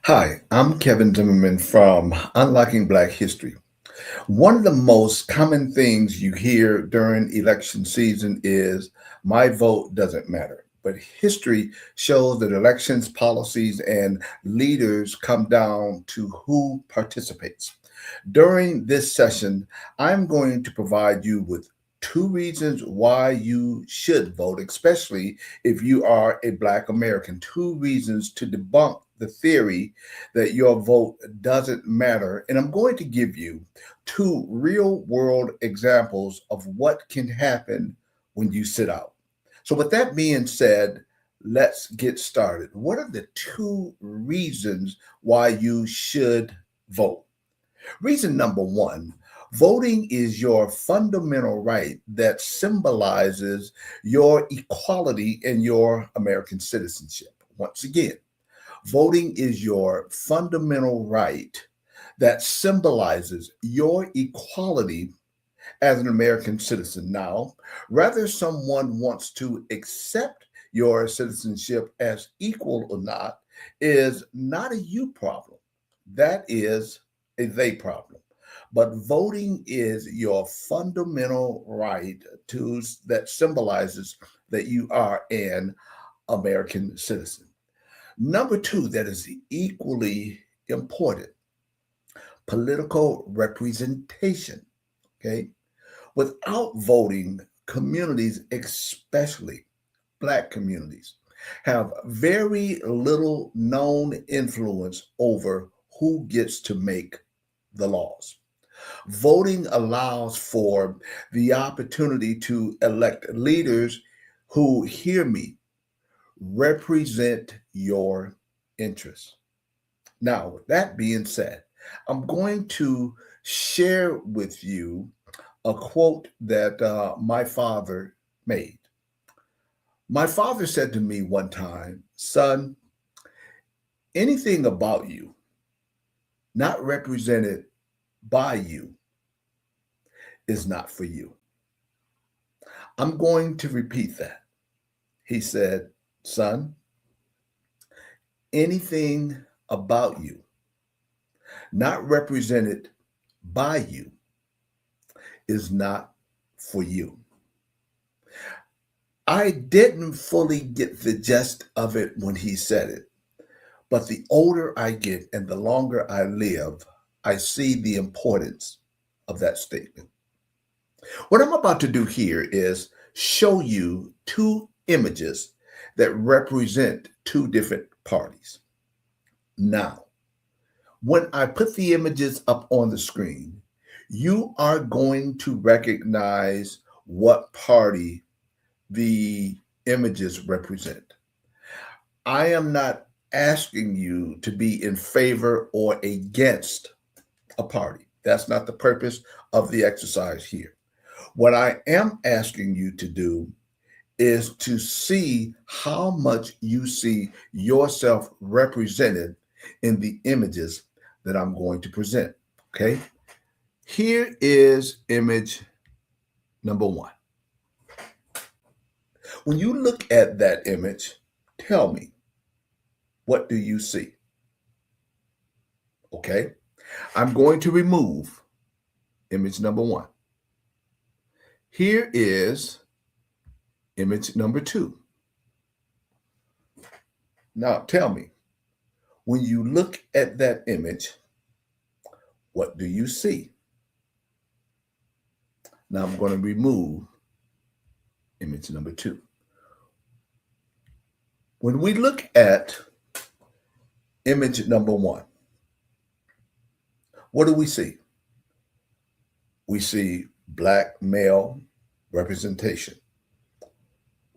Hi, I'm Kevin Zimmerman from Unlocking Black History. One of the most common things you hear during election season is my vote doesn't matter. But history shows that elections, policies, and leaders come down to who participates. During this session, I'm going to provide you with two reasons why you should vote, especially if you are a Black American. Two reasons to debunk the theory that your vote doesn't matter. And I'm going to give you two real world examples of what can happen when you sit out. So, with that being said, let's get started. What are the two reasons why you should vote? Reason number one, voting is your fundamental right that symbolizes your equality and your American citizenship. Once again, voting is your fundamental right that symbolizes your equality as an American citizen. Now, whether someone wants to accept your citizenship as equal or not is not a you problem. That is a they problem. But voting is your fundamental right to that symbolizes that you are an American citizen. Number two, that is equally important, political representation. Okay. Without voting, communities, especially Black communities, have very little known influence over who gets to make the laws. Voting allows for the opportunity to elect leaders who, hear me, represent your interests. Now, with that being said, I'm going to share with you a quote that my father made. My father said to me one time, son, anything about you not represented by you is not for you. I'm going to repeat that. He said, son, anything about you not represented by you is not for you. I didn't fully get the gist of it when he said it, but the older I get and the longer I live, I see the importance of that statement. What I'm about to do here is show you two images that represent two different parties. Now, when I put the images up on the screen, you are going to recognize what party the images represent. I am not asking you to be in favor or against a party. That's not the purpose of the exercise here. What I am asking you to do is to see how much you see yourself represented in the images that I'm going to present. Okay. Here is image number one. When you look at that image, tell me, what do you see? Okay. I'm going to remove image number one. Here is image number two. Now tell me, when you look at that image, what do you see? Now I'm going to remove image number two. When we look at image number one, what do we see? We see Black male representation.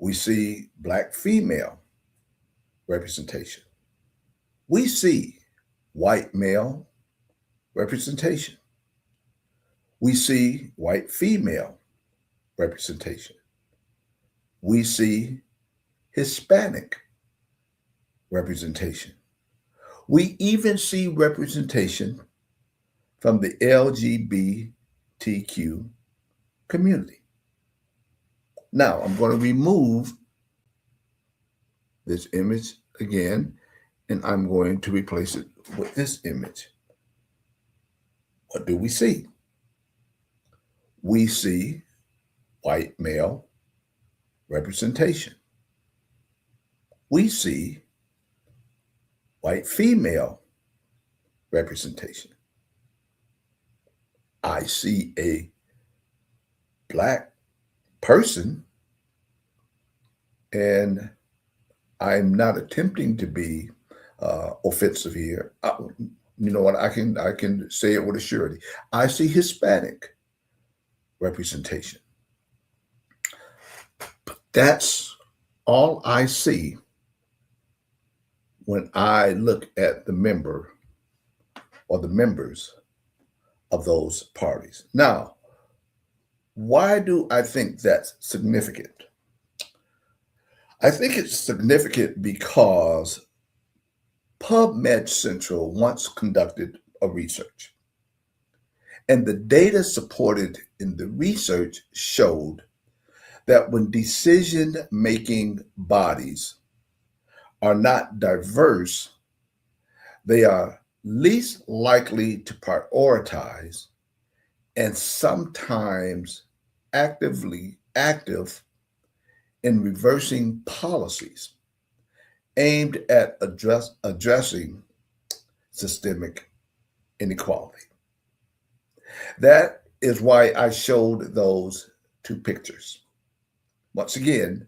We see Black female representation. We see white male representation. We see white female representation. We see Hispanic representation. We even see representation from the LGBTQ community. Now, I'm going to remove this image again, and I'm going to replace it with this image. What do we see? We see white male representation. We see white female representation. I see a black person, and I'm not attempting to be offensive here. You know what? I can say it with a surety. I see Hispanic representation. But that's all I see when I look at the member or the members of those parties. Now, why do I think that's significant? I think it's significant because PubMed Central once conducted a research, and the data supported in the research showed that when decision-making bodies are not diverse, they are least likely to prioritize and sometimes active in reversing policies aimed at addressing systemic inequality. That is why I showed those two pictures. Once again,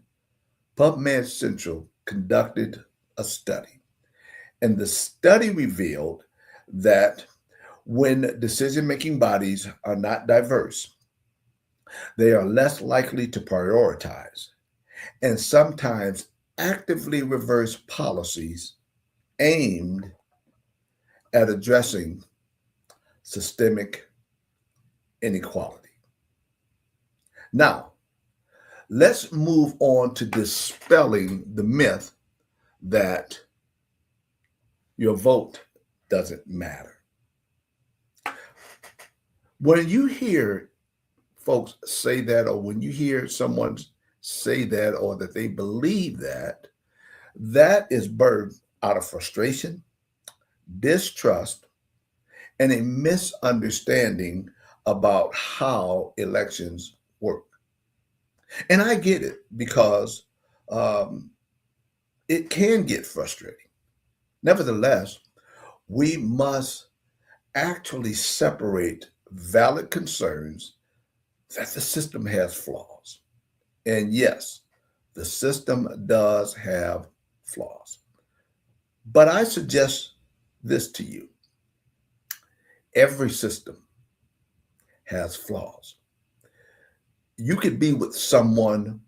PubMed Central conducted a study, and the study revealed that when decision-making bodies are not diverse, they are less likely to prioritize and sometimes actively reverse policies aimed at addressing systemic inequality. Now, let's move on to dispelling the myth that your vote doesn't matter. When you hear folks say that, or when you hear someone say that, or that they believe that, that is birthed out of frustration, distrust, and a misunderstanding about how elections work. And I get it, because it can get frustrating. Nevertheless, we must actually separate valid concerns that the system has flaws. And yes, the system does have flaws. But I suggest this to you. Every system has flaws. You could be with someone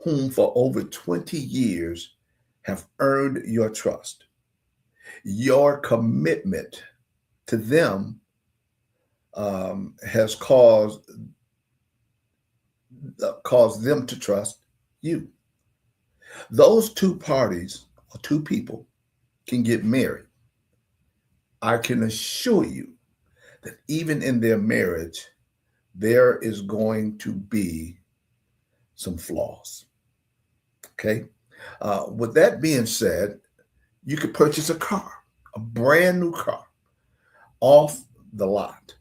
whom for over 20 years have earned your trust. Your commitment to them has caused them to trust you. Those two parties or two people can get married. I can assure you that even in their marriage, there is going to be some flaws. Okay. With that being said, you could purchase a car, a brand new car, off the lot.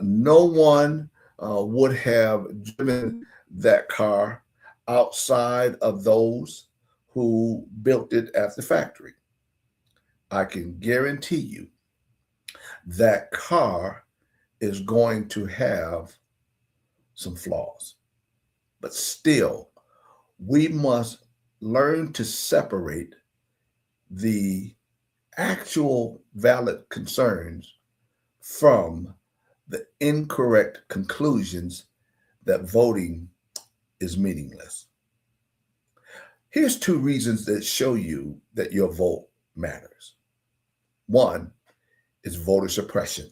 No one would have driven that car outside of those who built it at the factory. I can guarantee you that car is going to have some flaws. But still, we must learn to separate the actual valid concerns from the incorrect conclusions that voting is meaningless. Here's two reasons that show you that your vote matters. One is voter suppression.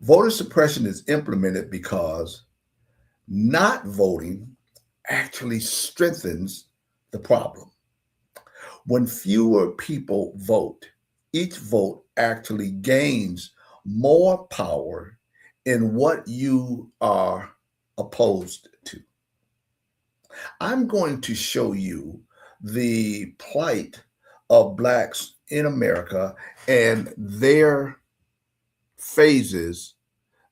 Voter suppression is implemented because not voting actually strengthens the problem. When fewer people vote, each vote actually gains more power in what you are opposed to. I'm going to show you the plight of Blacks in America and their phases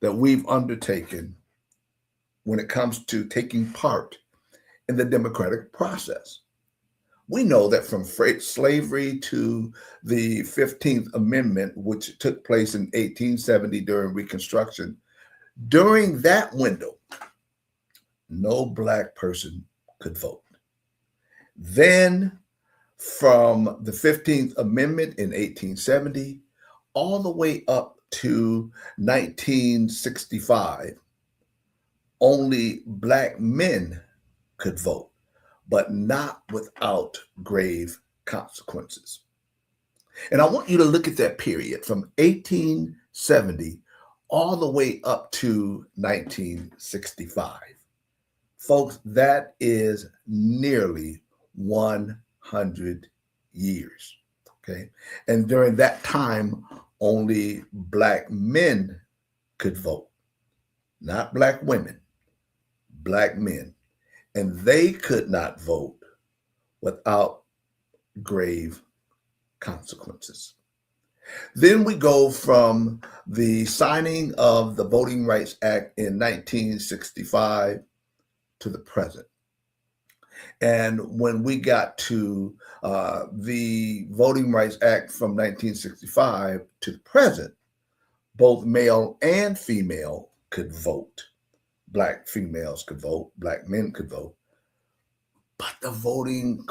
that we've undertaken when it comes to taking part in the democratic process. We know that from slavery to the 15th Amendment, which took place in 1870 during Reconstruction, during that window, no Black person could vote. Then, from the 15th Amendment in 1870 all the way up to 1965, only Black men could vote, but not without grave consequences. And I want you to look at that period from 1870 all the way up to 1965. Folks, that is nearly 100 years. Okay. And during that time, only Black men could vote, not Black women, Black men. And they could not vote without grave consequences. Then we go from the signing of the Voting Rights Act in 1965 to the present. And when we got to the Voting Rights Act from 1965 to the present, both male and female could vote. Black females could vote, Black men could vote. But the voting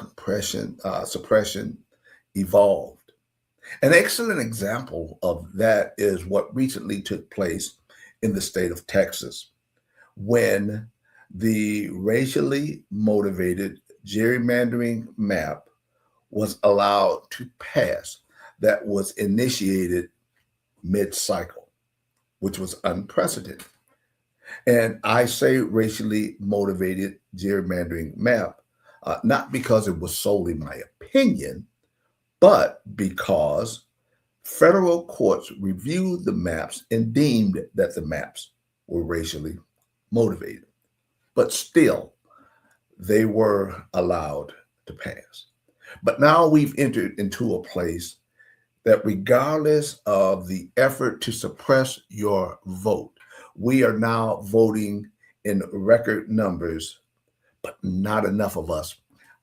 suppression evolved. An excellent example of that is what recently took place in the state of Texas, when the racially motivated gerrymandering map was allowed to pass that was initiated mid-cycle, which was unprecedented. And I say racially motivated gerrymandering map, not because it was solely my opinion, but because federal courts reviewed the maps and deemed that the maps were racially motivated. But still, they were allowed to pass. But now we've entered into a place that regardless of the effort to suppress your vote, we are now voting in record numbers, but not enough of us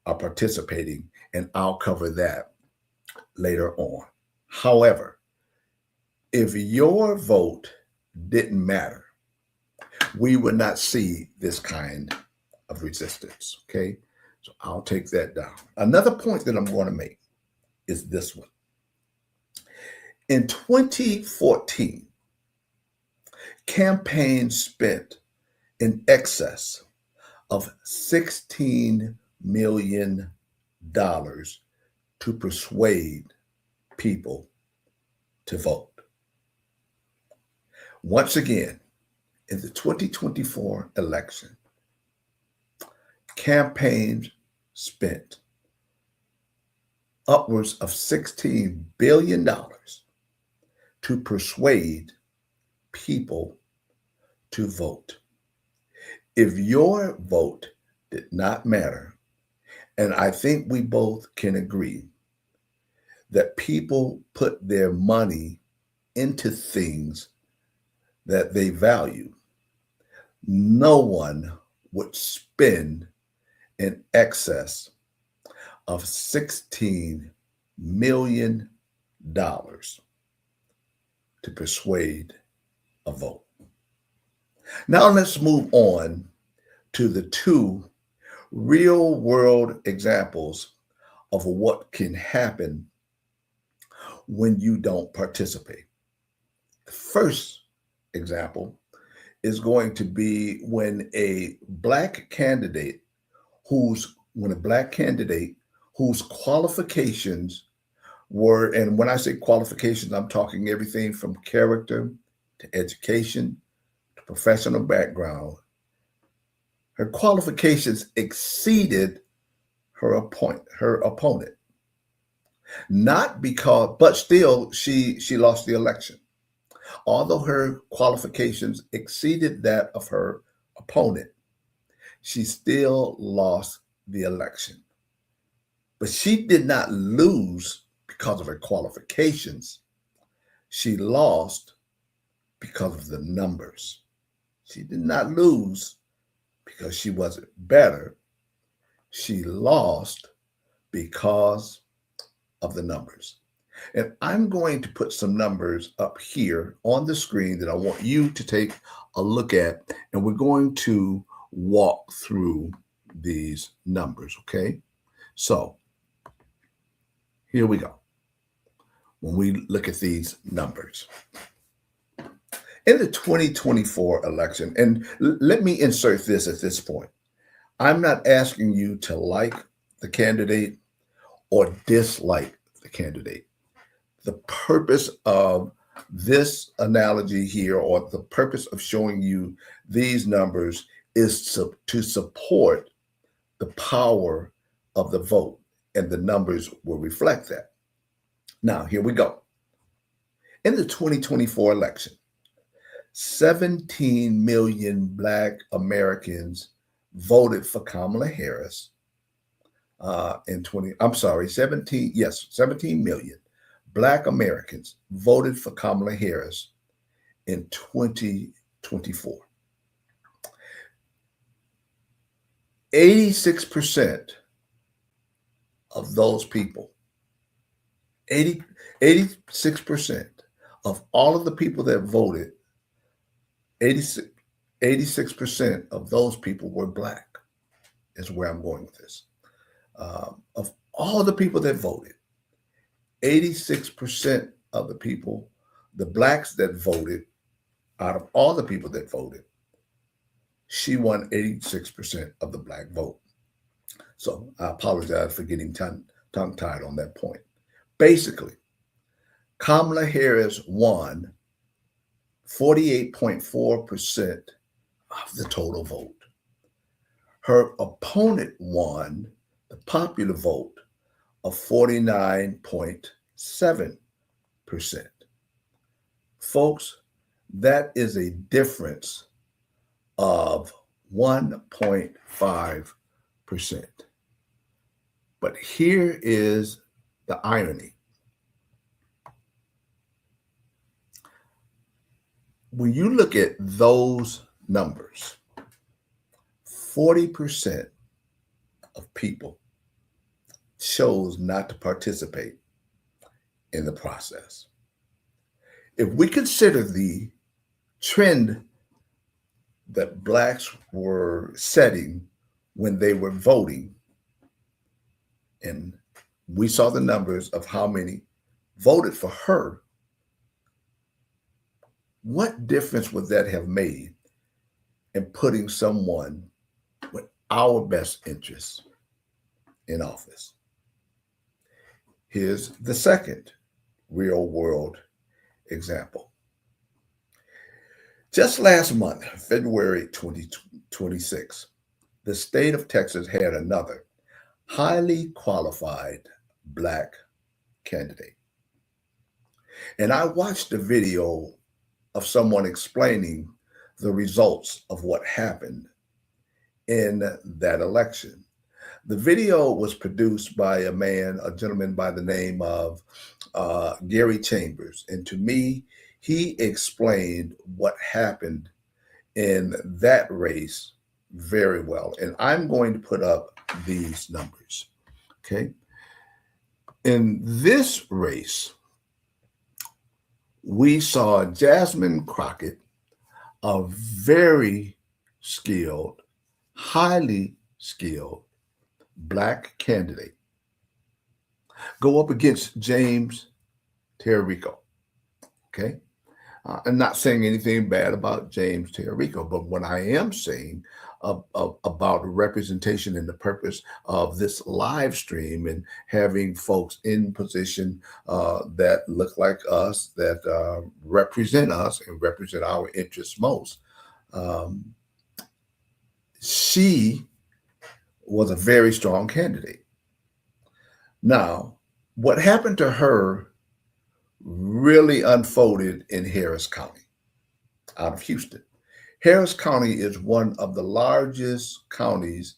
are participating, and I'll cover that later on. However, if your vote didn't matter, we would not see this kind of resistance, okay? So I'll take that down. Another point that I'm going to make is this one. In 2014, campaigns spent in excess of $16 million to persuade people to vote. Once again, in the 2024 election, campaigns spent upwards of $16 billion to persuade people to vote. If your vote did not matter, and I think we both can agree that people put their money into things that they value, no one would spend in excess of $16 million to persuade a vote. Now let's move on to the two real world examples of what can happen when you don't participate. The first example is going to be when a Black candidate whose qualifications were, and when I say qualifications, I'm talking everything from character to education to professional background. Her qualifications exceeded her opponent. Not because, but still she lost the election. Although her qualifications exceeded that of her opponent, she still lost the election. But she did not lose because of her qualifications. She lost because of the numbers. She did not lose because she wasn't better. She lost because of the numbers. And I'm going to put some numbers up here on the screen that I want you to take a look at, and we're going to walk through these numbers, okay? So here we go. When we look at these numbers. In the 2024 election, and let me insert this at this point. I'm not asking you to like the candidate or dislike the candidate. The purpose of this analogy here, or the purpose of showing you these numbers, is to support the power of the vote, and the numbers will reflect that. Now, here we go. In the 2024 election, 17 million Black Americans voted for Kamala Harris in 17 million Black Americans voted for Kamala Harris in 2024. 86% of those people, 86% of all of the people that voted, 86% of those people were Black, is where I'm going with this. Of all the people that voted, 86% of the people, the Blacks that voted, out of all the people that voted, she won 86% of the Black vote. So I apologize for getting tongue-tied on that point. Basically, Kamala Harris won 48.4% of the total vote. Her opponent won the popular vote of 49.7%. Folks, that is a difference of 1.5%. But here is the irony. When you look at those numbers, 40% of people chose not to participate in the process. If we consider the trend that Blacks were setting when they were voting, and we saw the numbers of how many voted for her, what difference would that have made in putting someone with our best interests in office? Here's the second real world example. Just last month, February 2026, the state of Texas had another highly qualified Black candidate. And I watched a video of someone explaining the results of what happened in that election. The video was produced by a gentleman by the name of Gary Chambers. And to me, he explained what happened in that race very well. And I'm going to put up these numbers, okay? In this race, we saw Jasmine Crockett, a very skilled, highly skilled Black candidate, go up against James Talarico, okay? I'm not saying anything bad about James Talarico, but what I am saying about representation and the purpose of this live stream and having folks in position that look like us, that represent us and represent our interests most. She was a very strong candidate. Now, what happened to her really unfolded in Harris County out of Houston. Harris County is one of the largest counties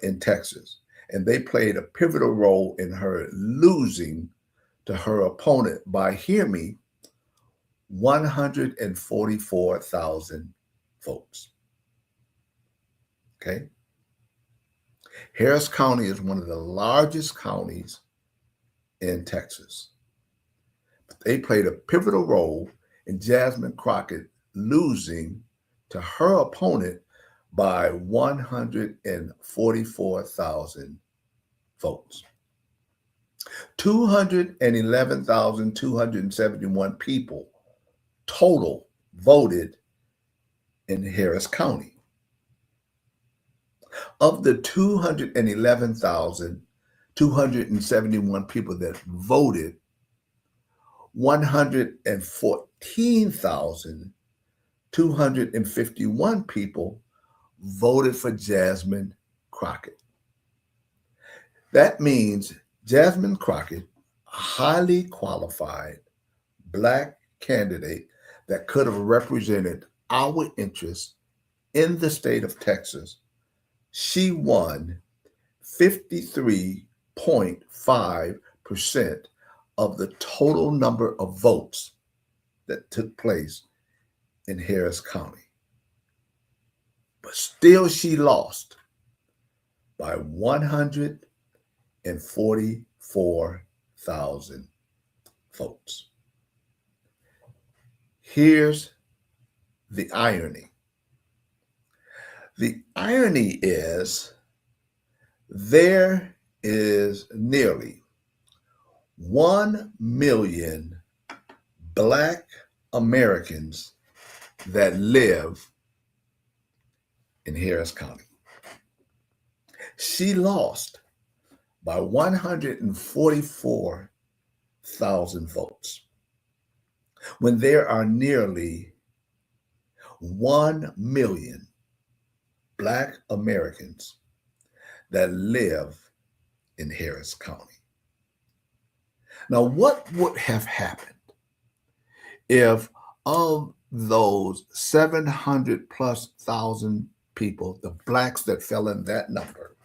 in Texas. and they played a pivotal role in her losing to her opponent by, hear me, 144,000 votes. Okay. Harris County is one of the largest counties in Texas. They played a pivotal role in Jasmine Crockett losing to her opponent by 144,000 votes. 211,271 people total voted in Harris County. Of the 211,271 people that voted, 114,251 people voted for Jasmine Crockett. That means Jasmine Crockett, a highly qualified Black candidate that could have represented our interests in the state of Texas, she won 53.5% of the total number of votes that took place in Harris County. But still she lost by 144,000 votes. Here's the irony. The irony is there is nearly 1 million Black Americans that live in Harris County. She lost by 144,000 votes when there are nearly 1 million Black Americans that live in Harris County. Now, what would have happened if of those 700 plus thousand people, the Blacks that fell in that number,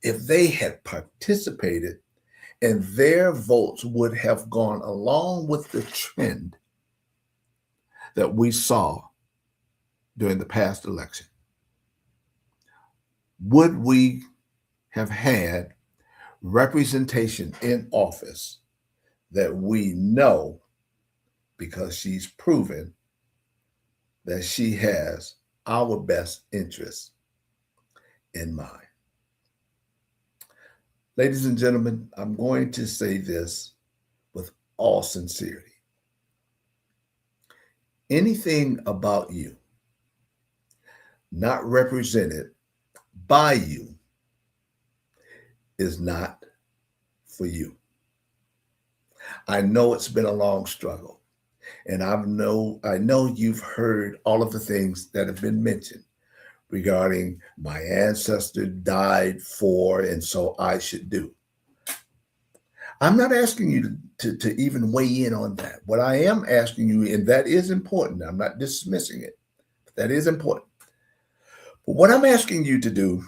if they had participated and their votes would have gone along with the trend that we saw during the past election? Would we have had representation in office that we know, because she's proven that she has our best interests in mind? Ladies and gentlemen, I'm going to say this with all sincerity. Anything about you not represented by you is not for you. I know it's been a long struggle, and I know you've heard all of the things that have been mentioned regarding my ancestor died for, and so I should do. I'm not asking you to even weigh in on that. What I am asking you, and that is important, I'm not dismissing it, that is important. But what I'm asking you to do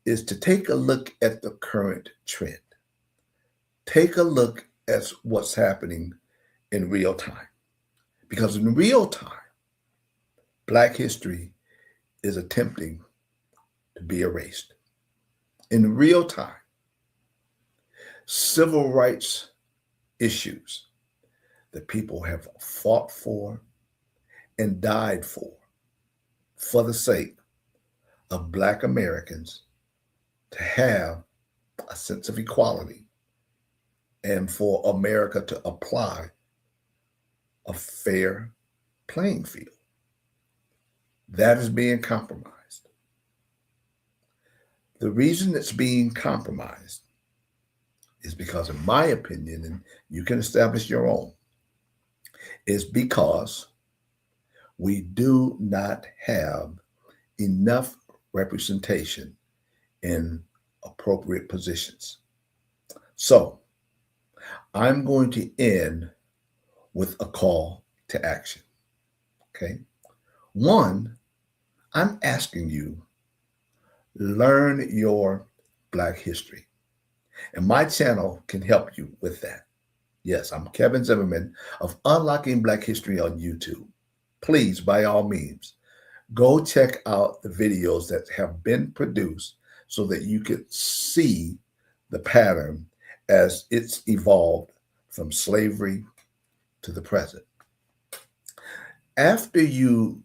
is to take a look at the current trend. Take a look at what's happening in real time. Because in real time, Black history is attempting to be erased. In real time, civil rights issues that people have fought for and died for the sake of Black Americans to have a sense of equality and for America to apply a fair playing field. That is being compromised. The reason it's being compromised is because, in my opinion, and you can establish your own, is because we do not have enough representation in appropriate positions. So I'm going to end with a call to action. Okay. One, I'm asking you, learn your Black history. And my channel can help you with that. Yes, I'm Kevin Zimmerman of Unlocking Black History on YouTube. Please, by all means, go check out the videos that have been produced so that you could see the pattern as it's evolved from slavery to the present. After you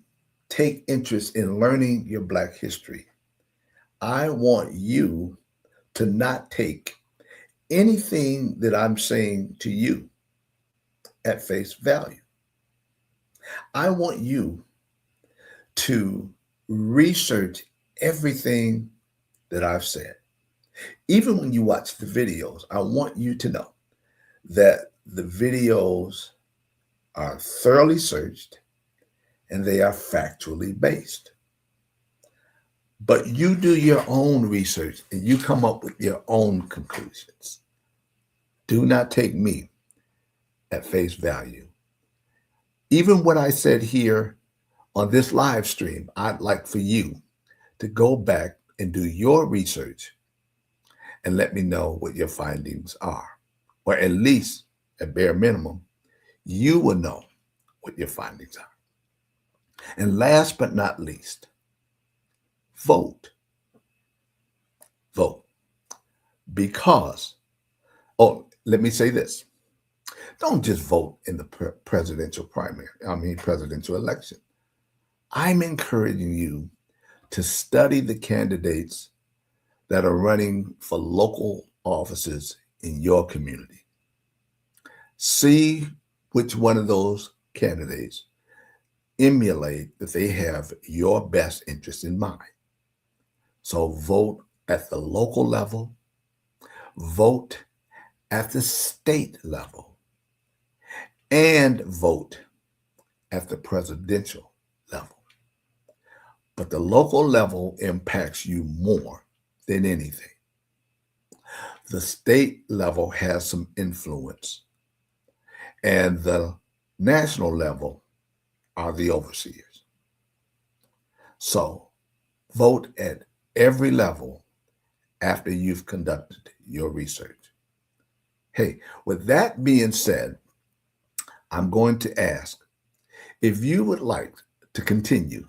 take interest in learning your Black history, I want you to not take anything that I'm saying to you at face value. I want you to research everything that I've said. Even when you watch the videos, I want you to know that the videos are thoroughly searched and they are factually based. But you do your own research and you come up with your own conclusions. Do not take me at face value. Even what I said here on this live stream, I'd like for you to go back and do your research and let me know what your findings are. Or at least, at bare minimum, you will know what your findings are. And last but not least, vote. Vote. Because, let me say this. Don't just vote in the presidential election. I'm encouraging you to study the candidates that are running for local offices in your community. See which one of those candidates emulate that they have your best interest in mind. So vote at the local level, vote at the state level, and vote at the presidential level. But the local level impacts you more than anything. The state level has some influence, and the national level are the overseers. So vote at every level after you've conducted your research. Hey, with that being said, I'm going to ask if you would like to continue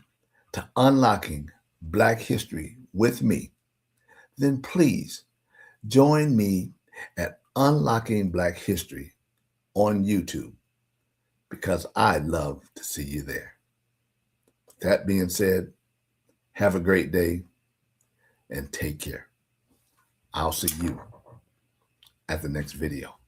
to unlocking Black history with me, then please join me at Unlocking Black History on YouTube, because I'd love to see you there. That being said, have a great day and take care. I'll see you at the next video.